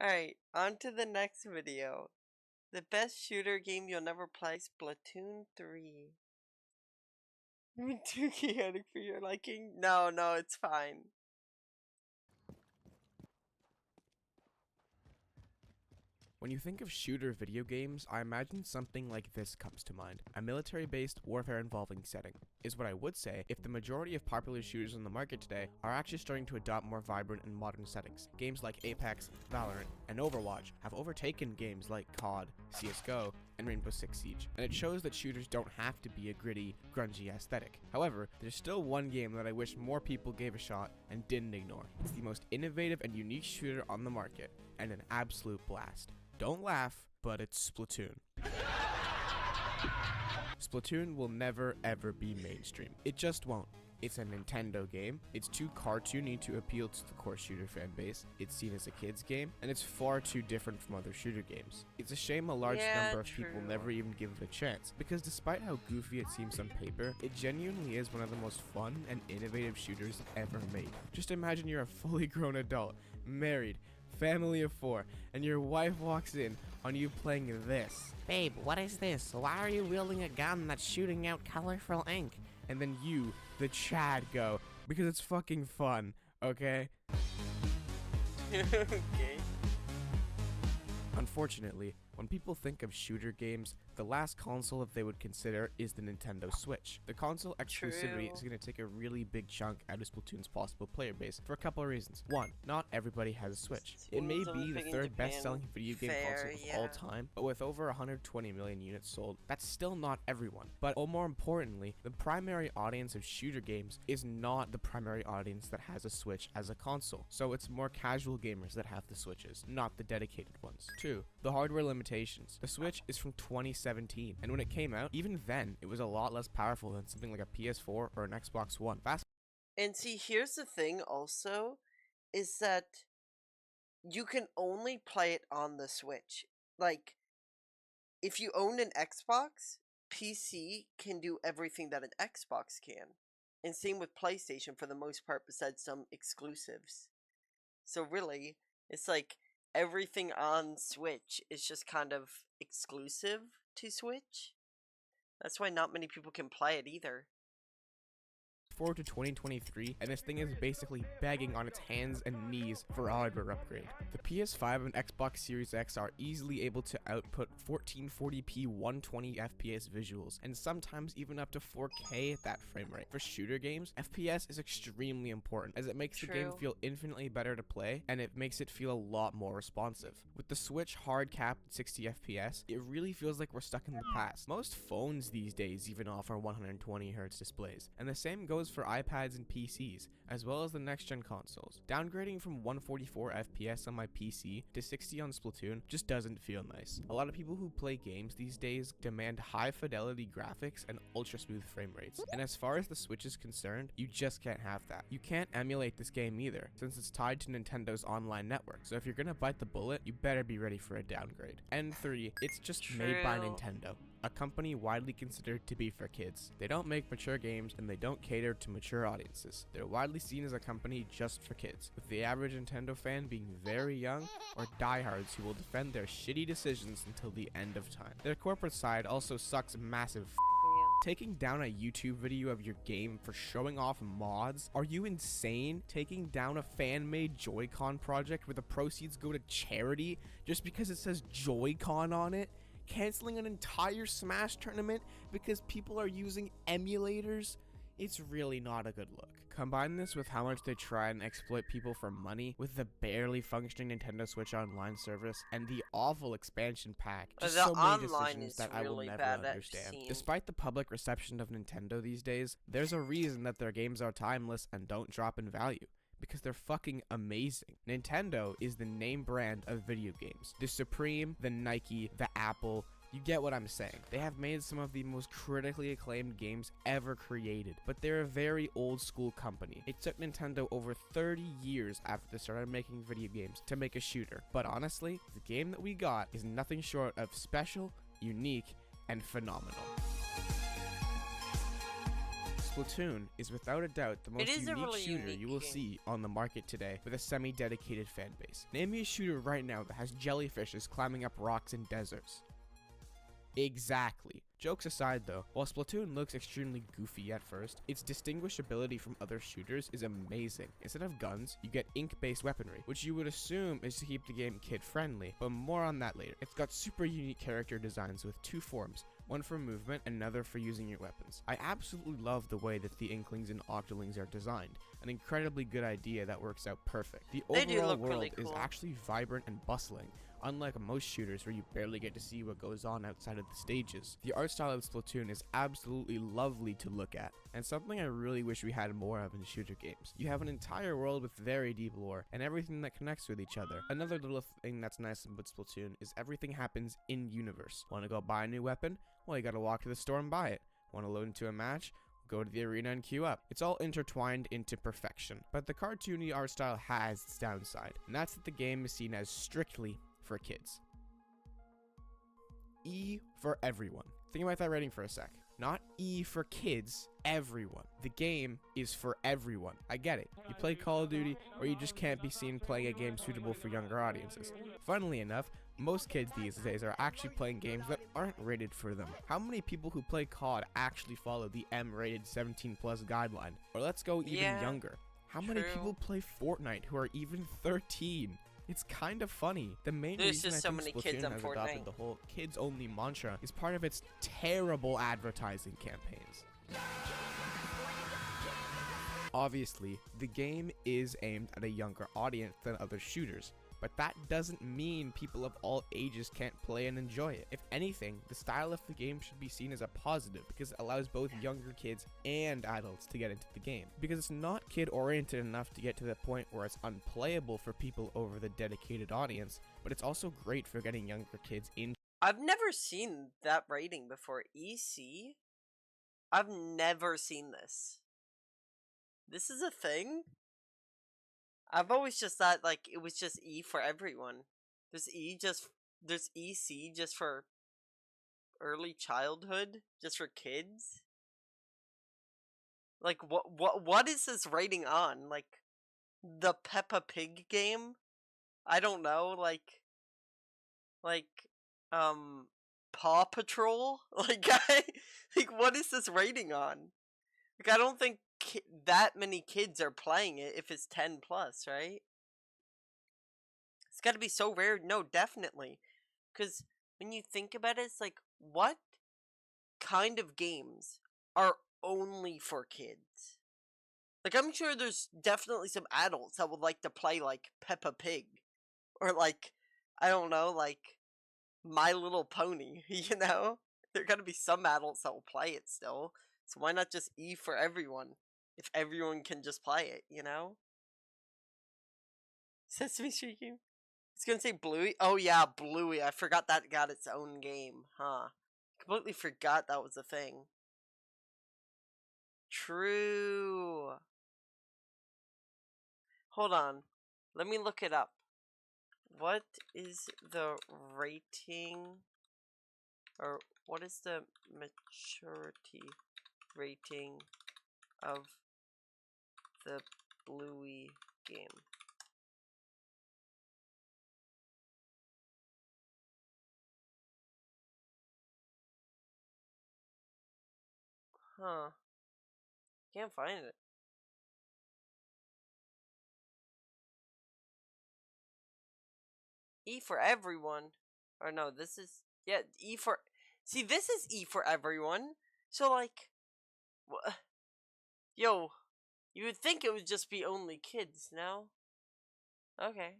Alright, on to the next video. The best shooter game you'll never play, Splatoon 3. Too chaotic for your liking? No, it's fine. When you think of shooter video games, I imagine something like this comes to mind. A military-based, warfare-involving setting is what I would say if the majority of popular shooters on the market today are actually starting to adopt more vibrant and modern settings. Games like Apex, Valorant, and Overwatch have overtaken games like COD, CSGO, and Rainbow Six Siege, and it shows that shooters don't have to be a gritty, grungy aesthetic. However, there's still one game that I wish more people gave a shot and didn't ignore. It's the most innovative and unique shooter on the market, and an absolute blast. Don't laugh, but it's Splatoon. Splatoon will never ever be mainstream. It just won't. It's a Nintendo game, it's too cartoony to appeal to the core shooter fan base, it's seen as a kid's game, and it's far too different from other shooter games. It's a shame a large number of people never even give it a chance, because despite how goofy it seems on paper, it genuinely is one of the most fun and innovative shooters ever made. Just imagine you're a fully grown adult, married, family of 4, and your wife walks in on you playing this. Babe, what is this? Why are you wielding a gun that's shooting out colorful ink? And then you, the Chad, go, because it's fucking fun, okay? Okay. Unfortunately, when people think of shooter games, the last console that they would consider is the Nintendo Switch. The console exclusivity is going to take a really big chunk out of Splatoon's possible player base for a couple of reasons. One, not everybody has a Switch. It may be the third best-selling video game console of all time, but with over 120 million units sold, that's still not everyone. But more importantly, the primary audience of shooter games is not the primary audience that has a Switch as a console. So it's more casual gamers that have the Switches, not the dedicated ones. Two, the hardware limitations. The Switch is from 2017, and when it came out, even then, it was a lot less powerful than something like a PS4 or an Xbox One. And see, here's the thing also, is that you can only play it on the Switch. Like, if you own an Xbox, PC can do everything that an Xbox can. And same with PlayStation for the most part, besides some exclusives. So really, it's like everything on Switch is just kind of exclusive to Switch. That's why not many people can play it either. Forward to 2023, and this thing is basically begging on its hands and knees for a hardware upgrade. The PS5 and Xbox Series X are easily able to output 1440p 120 FPS visuals, and sometimes even up to 4K at that frame rate. For shooter games, FPS is extremely important, as it makes the game feel infinitely better to play, and it makes it feel a lot more responsive. With the Switch hard capped at 60 FPS, it really feels like we're stuck in the past. Most phones these days even offer 120Hz displays, and the same goes for iPads and PCs, as well as the next-gen consoles. Downgrading from 144 FPS on my PC to 60 on Splatoon just doesn't feel nice. A lot of people who play games these days demand high-fidelity graphics and ultra-smooth frame rates, and as far as the Switch is concerned, you just can't have that. You can't emulate this game either, since it's tied to Nintendo's online network, so if you're gonna bite the bullet, you better be ready for a downgrade. And 3, it's just made by Nintendo, a company widely considered to be for kids. They don't make mature games, and they don't cater to mature audiences. They're widely seen as a company just for kids, with the average Nintendo fan being very young or diehards who will defend their shitty decisions until the end of time. Their corporate side also sucks massive Taking down a YouTube video of your game for showing off mods? Are you insane? Taking down a fan-made Joy-Con project where the proceeds go to charity just because it says Joy-Con on it? Canceling an entire Smash tournament because people are using emulators? It's really not a good look. Combine this with how much they try and exploit people for money with the barely functioning Nintendo Switch Online service and the awful expansion pack. Just so many decisions that I will never understand. Despite the public reception of Nintendo these days, there's a reason that their games are timeless and don't drop in value. Because they're fucking amazing. Nintendo is the name brand of video games. The Supreme, the Nike, the Apple. You get what I'm saying. They have made some of the most critically acclaimed games ever created, but they're a very old school company. It took Nintendo over 30 years after they started making video games to make a shooter. But honestly, the game that we got is nothing short of special, unique, and phenomenal. Splatoon is without a doubt the most It is a unique really shooter unique you will game. see on the market today with a semi-dedicated fan base. Name me a shooter right now that has jellyfishes climbing up rocks in deserts. Exactly. Jokes aside though, while Splatoon looks extremely goofy at first, its distinguishability from other shooters is amazing. Instead of guns, you get ink-based weaponry, which you would assume is to keep the game kid-friendly, but more on that later. It's got super unique character designs with two forms, one for movement and another for using your weapons. I absolutely love the way that the Inklings and Octolings are designed, an incredibly good idea that works out perfect. The They do overall look world really is cool. actually vibrant and bustling, unlike most shooters where you barely get to see what goes on outside of the stages. The art style of Splatoon is absolutely lovely to look at, and something I really wish we had more of in shooter games. You have an entire world with very deep lore, and everything that connects with each other. Another little thing that's nice about Splatoon is everything happens in-universe. Want to go buy a new weapon? Well, you gotta walk to the store and buy it. Want to load into a match? Go to the arena and queue up. It's all intertwined into perfection. But the cartoony art style has its downside, and that's that the game is seen as strictly for kids. E for everyone. Think about that rating for a sec. Not E for kids, everyone. The game is for everyone. I get it. You play Call of Duty, or you just can't be seen playing a game suitable for younger audiences. Funnily enough, most kids these days are actually playing games that aren't rated for them. How many people who play COD actually follow the M-rated 17 plus guideline? Or let's go even Yeah, younger. How many true. people play Fortnite who are even 13? It's kind of funny. The main There's reason just I so think many Splatoon kids on has adopted Fortnite. the whole kids-only mantra is part of its terrible advertising campaigns. Obviously, the game is aimed at a younger audience than other shooters, but that doesn't mean people of all ages can't play and enjoy it. If anything, the style of the game should be seen as a positive because it allows both younger kids and adults to get into the game. Because it's not kid-oriented enough to get to the point where it's unplayable for people over the dedicated audience, but it's also great for getting younger kids into. I've never seen that rating before. EC? I've never seen this. This is a thing? I've always just thought like it was just E for everyone. There's EC just for early childhood, just for kids. Like what is this rating on? Like the Peppa Pig game? I don't know, like Paw Patrol? Like what is this rating on? Like I don't think that many kids are playing it if it's 10 plus, right? It's got to be so rare. No, definitely. Cuz when you think about it, it's like what kind of games are only for kids? Like I'm sure there's definitely some adults that would like to play like Peppa Pig or like I don't know, like My Little Pony, you know? There got to be some adults that will play it still. So why not just E for everyone if everyone can just play it, you know? Sesame Street game? It's gonna say Bluey. Oh yeah, Bluey. I forgot that got its own game, huh? Completely forgot that was a thing. True. Hold on. Let me look it up. What is the rating or what is the maturity rating of the Bluey game? Huh. Can't find it. E for everyone. Or no, this is yeah, E for see, this is E for everyone. So like yo, you would think it would just be only kids, no? Okay.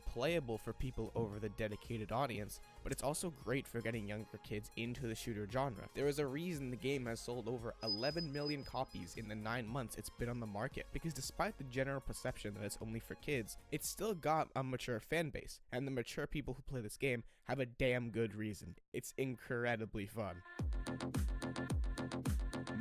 Playable for people over the dedicated audience, but it's also great for getting younger kids into the shooter genre. There is a reason the game has sold over 11 million copies in the 9 months it's been on the market, because despite the general perception that it's only for kids, it's still got a mature fan base, and the mature people who play this game have a damn good reason. It's incredibly fun.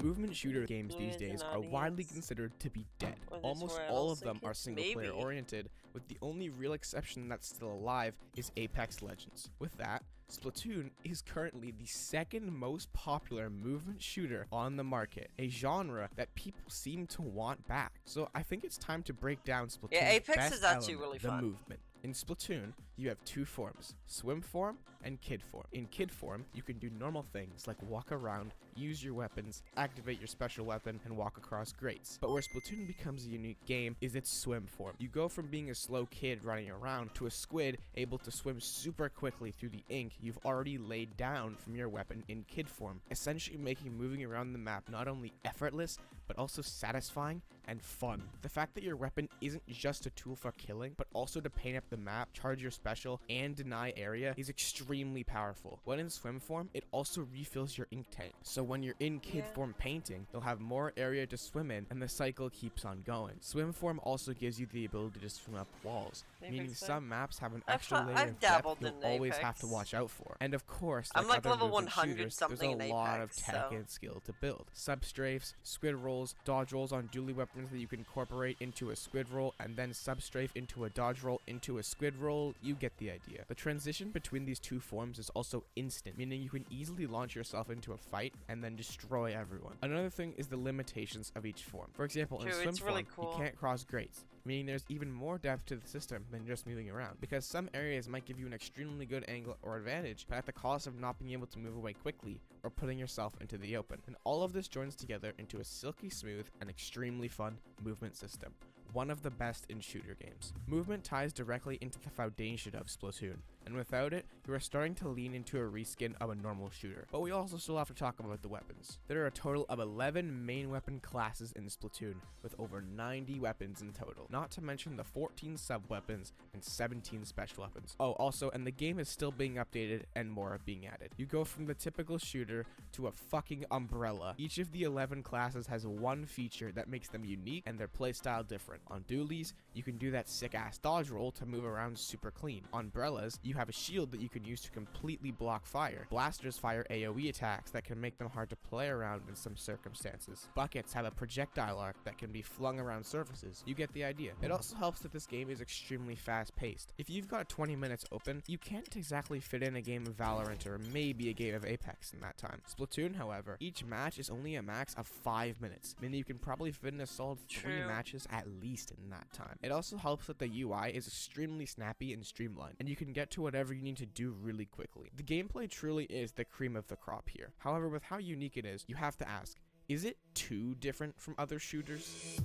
Movement shooter games these days are widely considered to be dead. Almost all of them are single-player oriented, with the only real exception that's still alive is Apex Legends. With that, Splatoon is currently the second most popular movement shooter on the market, a genre that people seem to want back. So I think it's time to break down Yeah, Splatoon's Apex best is actually element, really the fun. movement. In Splatoon, you have two forms, swim form and kid form. In kid form, you can do normal things like walk around, use your weapons, activate your special weapon, and walk across grates. But where Splatoon becomes a unique game is its swim form. You go from being a slow kid running around to a squid able to swim super quickly through the ink you've already laid down from your weapon in kid form, essentially making moving around the map not only effortless, but also satisfying and fun. The fact that your weapon isn't just a tool for killing, but also to paint up the map, charge your special, and deny area is extremely powerful. When in swim form, it also refills your ink tank. So when you're in kid form painting, you'll have more area to swim in, and the cycle keeps on going. Swim form also gives you the ability to swim up walls, meaning some maps have an extra layer of depth you'll always have to watch out for. And of course, like I'm like other level movement 100 shooters, there's something a in lot of Apex, tech so. and skill to build. Substrafes, squid rolls, dodge rolls on dually weapons that you can incorporate into a squid roll, and then substrafe into a dodge roll into a squid roll. You get the idea. The transition between these two forms is also instant, meaning you can easily launch yourself into a fight and then destroy everyone. Another thing is the limitations of each form. For example, in swim form, you can't cross grates, meaning there's even more depth to the system than just moving around, because some areas might give you an extremely good angle or advantage, but at the cost of not being able to move away quickly or putting yourself into the open. And all of this joins together into a silky smooth and extremely fun movement system, one of the best in shooter games. Movement ties directly into the foundation of Splatoon, and without it, you are starting to lean into a reskin of a normal shooter. But we also still have to talk about the weapons. There are a total of 11 main weapon classes in Splatoon, with over 90 weapons in total, not to mention the 14 sub-weapons and 17 special weapons. Oh, also, and the game is still being updated and more are being added. You go from the typical shooter to a fucking umbrella. Each of the 11 classes has one feature that makes them unique and their playstyle different. On dualies, you can do that sick-ass dodge roll to move around super clean. On umbrellas, you have a shield that you can use to completely block fire. Blasters fire AoE attacks that can make them hard to play around in some circumstances. Buckets have a projectile arc that can be flung around surfaces. You get the idea. It also helps that this game is extremely fast-paced. If you've got 20 minutes open, you can't exactly fit in a game of Valorant or maybe a game of Apex in that time. Splatoon, however, each match is only a max of 5 minutes, meaning you can probably fit in a solid 3 matches at least in that time. It also helps that the UI is extremely snappy and streamlined, and you can get to whatever you need to do really quickly. The gameplay truly is the cream of the crop here. However, with how unique it is, you have to ask, is it too different from other shooters?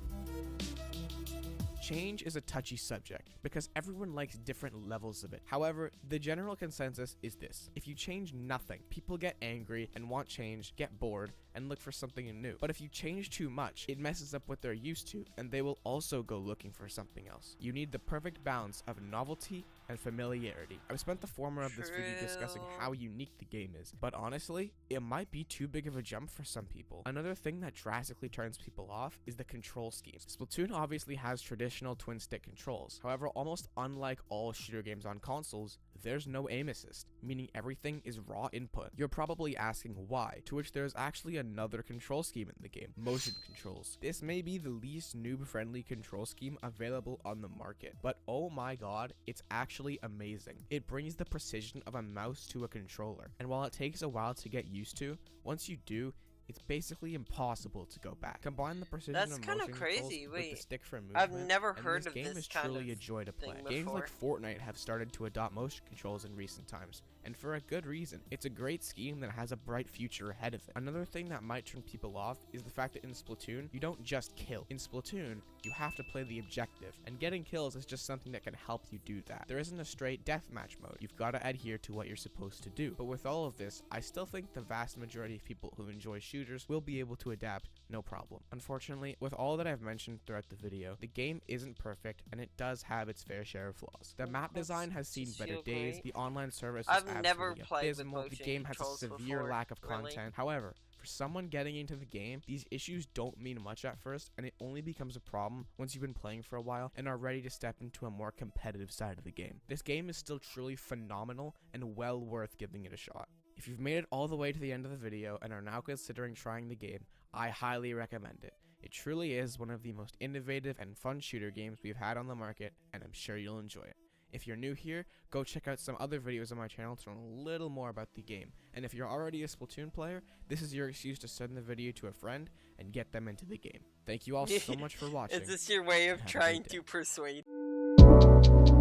Change is a touchy subject because everyone likes different levels of it. However, the general consensus is this: if you change nothing, people get angry and want change, get bored, and look for something new. But if you change too much, it messes up what they're used to, and they will also go looking for something else. You need the perfect balance of novelty and familiarity. I've spent the former of this video discussing how unique the game is, but honestly, it might be too big of a jump for some people. Another thing that drastically turns people off is the control scheme. Splatoon obviously has traditional twin stick controls. However, almost unlike all shooter games on consoles, there's no aim assist, meaning everything is raw input. You're probably asking why, to which there's actually another control scheme in the game: motion controls. This may be the least noob-friendly control scheme available on the market, but oh my god, it's actually amazing. It brings the precision of a mouse to a controller, and while it takes a while to get used to, once you do, it's basically impossible to go back. Combine the precision of motion controls with the stick for movement, I've never heard and this game is truly a joy to play. Games like Fortnite have started to adopt motion controls in recent times, and for a good reason. It's a great scheme that has a bright future ahead of it. Another thing that might turn people off is the fact that in Splatoon, you don't just kill. In Splatoon, you have to play the objective, and getting kills is just something that can help you do that. There isn't a straight deathmatch mode. You've got to adhere to what you're supposed to do. But with all of this, I still think the vast majority of people who enjoy shooters will be able to adapt no problem. Unfortunately, with all that I've mentioned throughout the video, the game isn't perfect and it does have its fair share of flaws. The map design has seen better days, the online service is absolutely abysmal, the game has a severe lack of content. However, for someone getting into the game, these issues don't mean much at first, and it only becomes a problem once you've been playing for a while and are ready to step into a more competitive side of the game. This game is still truly phenomenal and well worth giving it a shot. If you've made it all the way to the end of the video and are now considering trying the game, I highly recommend it. It truly is one of the most innovative and fun shooter games we've had on the market, and I'm sure you'll enjoy it. If you're new here, go check out some other videos on my channel to learn a little more about the game. And if you're already a Splatoon player, this is your excuse to send the video to a friend and get them into the game. Thank you all so much for watching. Is this your way of and have a trying great day. to persuade?